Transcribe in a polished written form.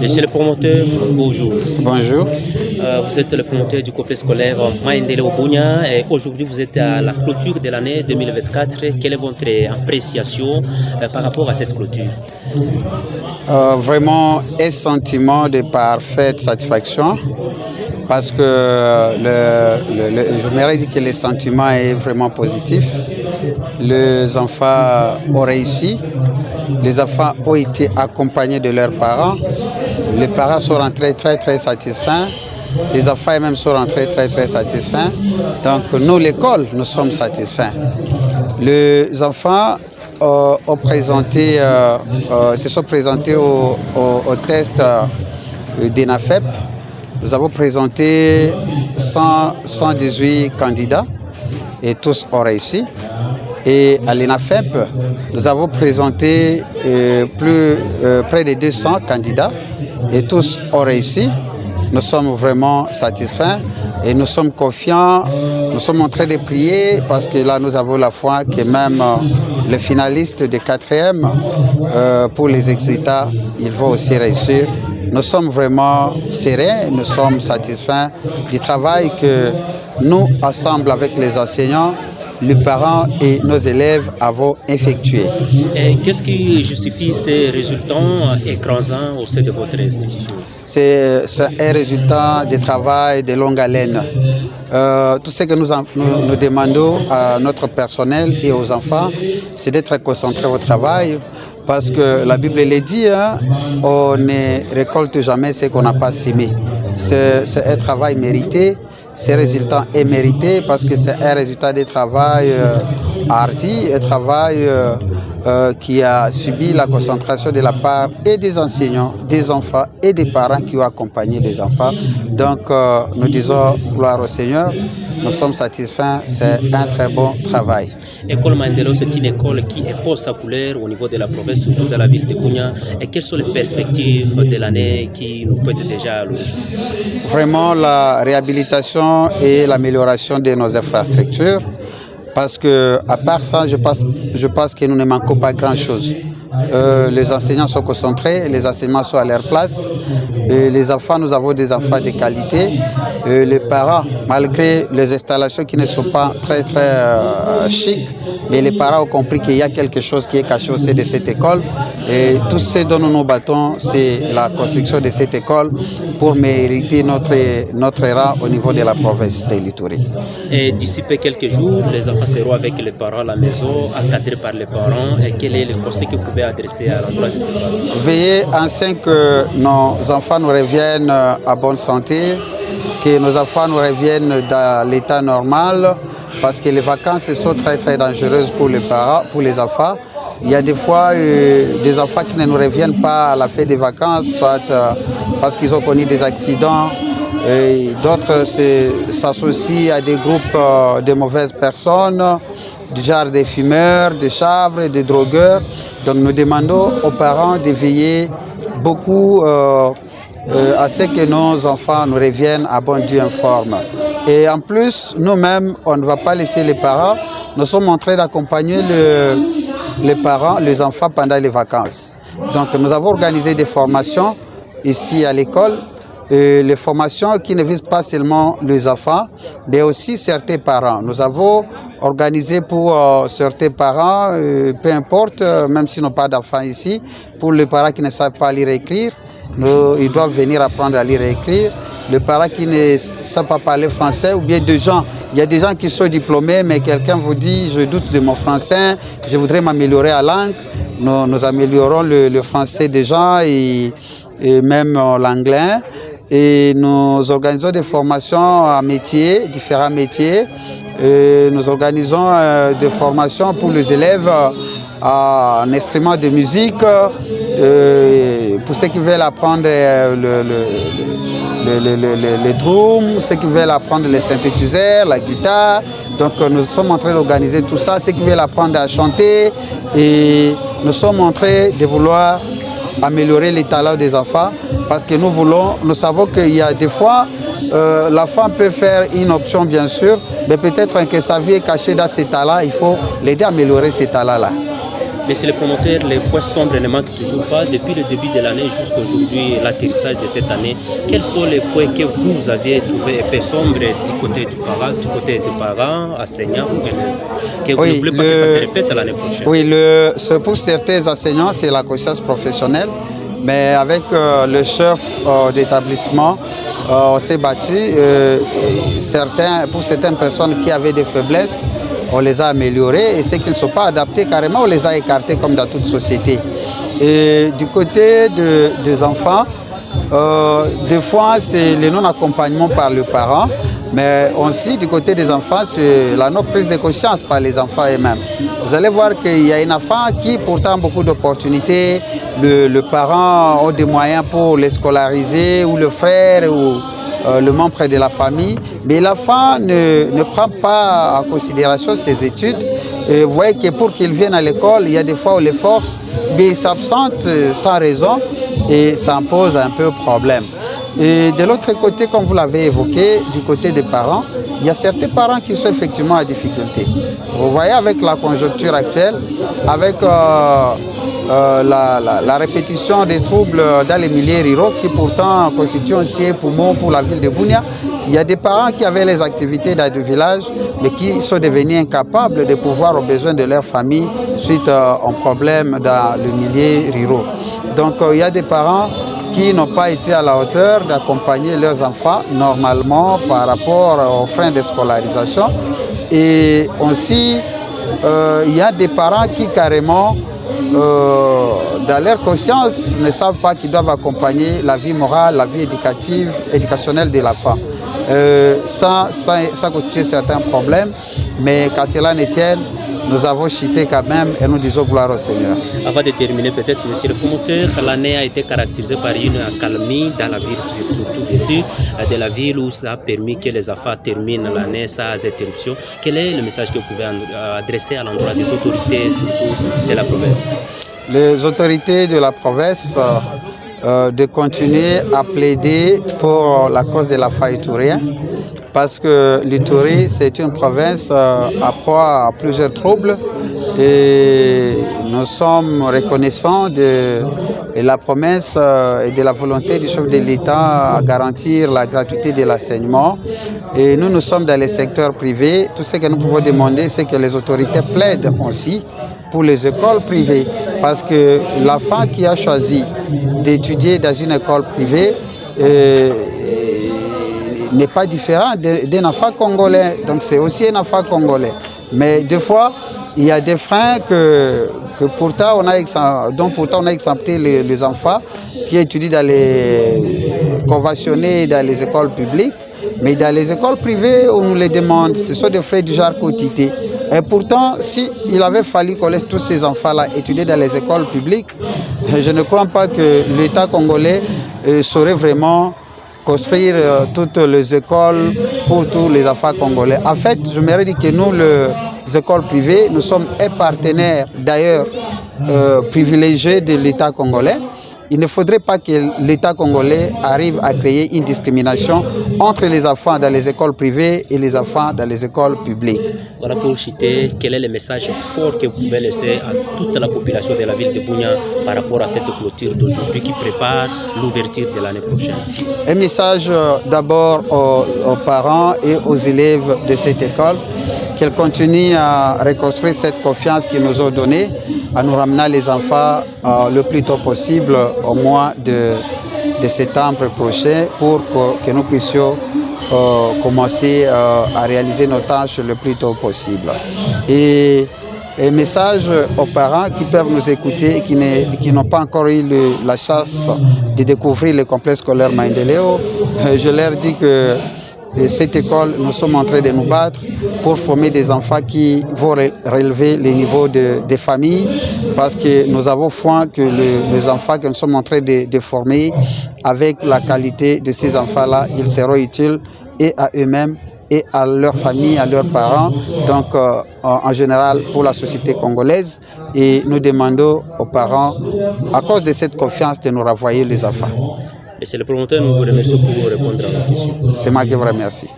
Monsieur le promoteur, bonjour. Bonjour. Vous êtes le promoteur du complexe scolaire Maendele Obunya et aujourd'hui vous êtes à la clôture de l'année 2024. Quelle est votre appréciation par rapport à cette clôture? Vraiment un sentiment de parfaite satisfaction parce que je me dis que le sentiment est vraiment positif. Les enfants ont réussi, les enfants ont été accompagnés de leurs parents. Les parents sont rentrés très satisfaits. Les enfants eux-mêmes sont rentrés très satisfaits. Donc nous, l'école, nous sommes satisfaits. Les enfants se sont présentés au test d'ENAFEP. Nous avons présenté 118 candidats et tous ont réussi. Et à l'ENAFEP, nous avons présenté près de 200 candidats et tous ont réussi. Nous sommes vraiment satisfaits et nous sommes confiants. Nous sommes en train de prier parce que là, nous avons la foi que même les finalistes de 4e pour les excitats, ils vont aussi réussir. Nous sommes vraiment sereins, nous sommes satisfaits du travail que nous, ensemble avec les enseignants, les parents et nos élèves avons effectué. Qu'est-ce qui justifie ces résultats écrasants au sein de votre institution? C'est un résultat de travail de longue haleine. Tout ce que nous demandons à notre personnel et aux enfants, c'est d'être concentrés au travail. Parce que la Bible le dit, on ne récolte jamais ce qu'on n'a pas semé. C'est un travail mérité. Ce résultat est mérité parce que c'est un résultat de travail hardi, un travail qui a subi la concentration de la part et des enseignants, des enfants et des parents qui ont accompagné les enfants. Donc nous disons gloire au Seigneur, nous sommes satisfaits, c'est un très bon travail. École Maendele, c'est une école qui est post-scolaire au niveau de la province, surtout dans la ville de Bunya. Et quelles sont les perspectives de l'année qui nous peut déjà allouer? Vraiment la réhabilitation et l'amélioration de nos infrastructures. Parce que à part ça, je pense que nous ne manquons pas grand-chose. Les enseignants sont concentrés, les enseignements sont à leur place. Et les enfants, nous avons des enfants de qualité. Les parents, malgré les installations qui ne sont pas très chic, mais les parents ont compris qu'il y a quelque chose qui est caché au sein de cette école. Et tout ce dont nous nous battons, c'est la construction de cette école pour mériter notre rang au niveau de la province de l'Ituri. Et d'ici quelques jours, les enfants seront avec les parents à la maison, encadrés par les parents. Et quel est le conseil que vous pouvez adresser à l'endroit de ces parents? Veillez afin que nos enfants nous reviennent à bonne santé, que nos enfants nous reviennent dans l'état normal, parce que les vacances sont très dangereuses pour les parents, pour les enfants. Il y a des fois des enfants qui ne nous reviennent pas à la fin des vacances, soit parce qu'ils ont connu des accidents, et d'autres s'associent à des groupes de mauvaises personnes, du genre des fumeurs, des chavres, des drogueurs. Donc nous demandons aux parents de veiller beaucoup à ce que nos enfants nous reviennent à bon Dieu en forme. Et en plus, nous-mêmes, on ne va pas laisser les parents. Nous sommes en train d'accompagner les parents, les enfants pendant les vacances. Donc nous avons organisé des formations ici à l'école. Les formations qui ne visent pas seulement les enfants, mais aussi certains parents. Nous avons organisé pour certains parents, peu importe, même s'ils n'ont pas d'enfants ici, pour les parents qui ne savent pas lire et écrire, ils doivent venir apprendre à lire et écrire. Les parents qui ne savent pas parler français, ou bien il y a des gens qui sont diplômés, mais quelqu'un vous dit, je doute de mon français, je voudrais m'améliorer à la langue. Nous améliorons le français des gens et même l'anglais. Et nous organisons des formations à métiers, différents métiers. Et nous organisons des formations pour les élèves en instruments de musique, pour ceux qui veulent apprendre les drums, ceux qui veulent apprendre les synthétiseurs, la guitare. Donc nous sommes en train d'organiser tout ça, ceux qui veulent apprendre à chanter. Et nous sommes en train de vouloir améliorer les talents des enfants parce que nous savons qu'il y a des fois, l'enfant peut faire une option bien sûr, mais peut-être que sa vie est cachée dans ses talents, il faut l'aider à améliorer ses talents-là. Monsieur le promoteur, les points sombres ne manquent toujours pas. Depuis le début de l'année jusqu'à aujourd'hui, l'atterrissage de cette année, quels sont les points que vous avez trouvés épais sombres du côté des parents, enseignants ou élèves, que vous ne voulez pas que ça se répète l'année prochaine? Oui, pour certains enseignants, c'est la conscience professionnelle, mais avec le chef d'établissement, on s'est battu. Pour certaines personnes qui avaient des faiblesses, on les a améliorés, et ceux qui ne sont pas adaptés, carrément, on les a écartés comme dans toute société. Et du côté des enfants, des fois, c'est le non-accompagnement par le parent, mais aussi du côté des enfants, c'est la non-prise de conscience par les enfants eux-mêmes. Vous allez voir qu'il y a un enfant qui pourtant a beaucoup d'opportunités, le parent a des moyens pour les scolariser, ou le frère, ou le membre de la famille, mais l'enfant ne prend pas en considération ses études. Vous voyez que pour qu'il vienne à l'école, il y a des fois où les forces, mais il s'absente sans raison, et ça pose un peu problème. Et de l'autre côté, comme vous l'avez évoqué, du côté des parents, il y a certains parents qui sont effectivement en difficulté. Vous voyez, avec la conjoncture actuelle, avec la répétition des troubles dans les milieux ruraux qui pourtant constituent aussi un poumon pour la ville de Bunia, il y a des parents qui avaient les activités dans le village, mais qui sont devenus incapables de pouvoir aux besoins de leur famille suite à un problème dans le milieu ruraux. Donc il y a des parents qui n'ont pas été à la hauteur d'accompagner leurs enfants normalement par rapport aux freins de scolarisation. Et aussi, il y a des parents qui carrément, dans leur conscience, ne savent pas qu'ils doivent accompagner la vie morale, la vie éducationnelle de l'enfant. Ça constitue certains problèmes, mais qu'à cela ne tienne, nous avons chuté quand même et nous disons gloire au Seigneur. Avant de terminer, peut-être, monsieur le promoteur, l'année a été caractérisée par une accalmie dans la ville, surtout bien sûr, de la ville où ça a permis que les enfants terminent l'année sans interruption. Quel est le message que vous pouvez adresser à l'endroit des autorités, surtout de la province? Les autorités de la province de continuer à plaider pour la cause de la Faïtourien, parce que l'Ituri, c'est une province à proie à plusieurs troubles, et nous sommes reconnaissants de la promesse et de la volonté du chef de l'État à garantir la gratuité de l'enseignement. Et nous sommes dans les secteurs privés. Tout ce que nous pouvons demander, c'est que les autorités plaident aussi pour les écoles privées, parce que l'enfant qui a choisi d'étudier dans une école privée n'est pas différent d'un enfant congolais. Donc c'est aussi un enfant congolais. Mais des fois, il y a des freins dont pourtant on a exempté les enfants qui étudient dans les conventionnés dans les écoles publiques. Mais dans les écoles privées, on nous les demande, ce sont des frais du genre quotidien. Et pourtant, s'il avait fallu qu'on laisse tous ces enfants-là étudier dans les écoles publiques, je ne crois pas que l'État congolais saurait vraiment construire toutes les écoles pour tous les enfants congolais. En fait, je me dit que nous, les écoles privées, nous sommes un partenaire d'ailleurs privilégié de l'État congolais. Il ne faudrait pas que l'État congolais arrive à créer une discrimination entre les enfants dans les écoles privées et les enfants dans les écoles publiques. Voilà, pour citer, quel est le message fort que vous pouvez laisser à toute la population de la ville de Bunia par rapport à cette clôture d'aujourd'hui qui prépare l'ouverture de l'année prochaine? Un message d'abord aux parents et aux élèves de cette école, qu'elles continuent à reconstruire cette confiance qu'ils nous ont donnée, en nous ramenant les enfants le plus tôt possible au mois de septembre prochain pour que nous puissions commencer à réaliser nos tâches le plus tôt possible. Et un message aux parents qui peuvent nous écouter et qui n'ont pas encore eu la chance de découvrir le complexe scolaire Maendeleo, je leur dis que cette école, nous sommes en train de nous battre pour former des enfants qui vont relever les niveaux des familles, parce que nous avons foi que les enfants que nous sommes en train de former, avec la qualité de ces enfants-là, ils seront utiles et à eux-mêmes et à leur famille, à leurs parents, donc en général pour la société congolaise. Et nous demandons aux parents, à cause de cette confiance, de nous renvoyer les enfants. Monsieur le promoteur, nous vous remercions pour répondre à nos questions. C'est moi qui vous remercie.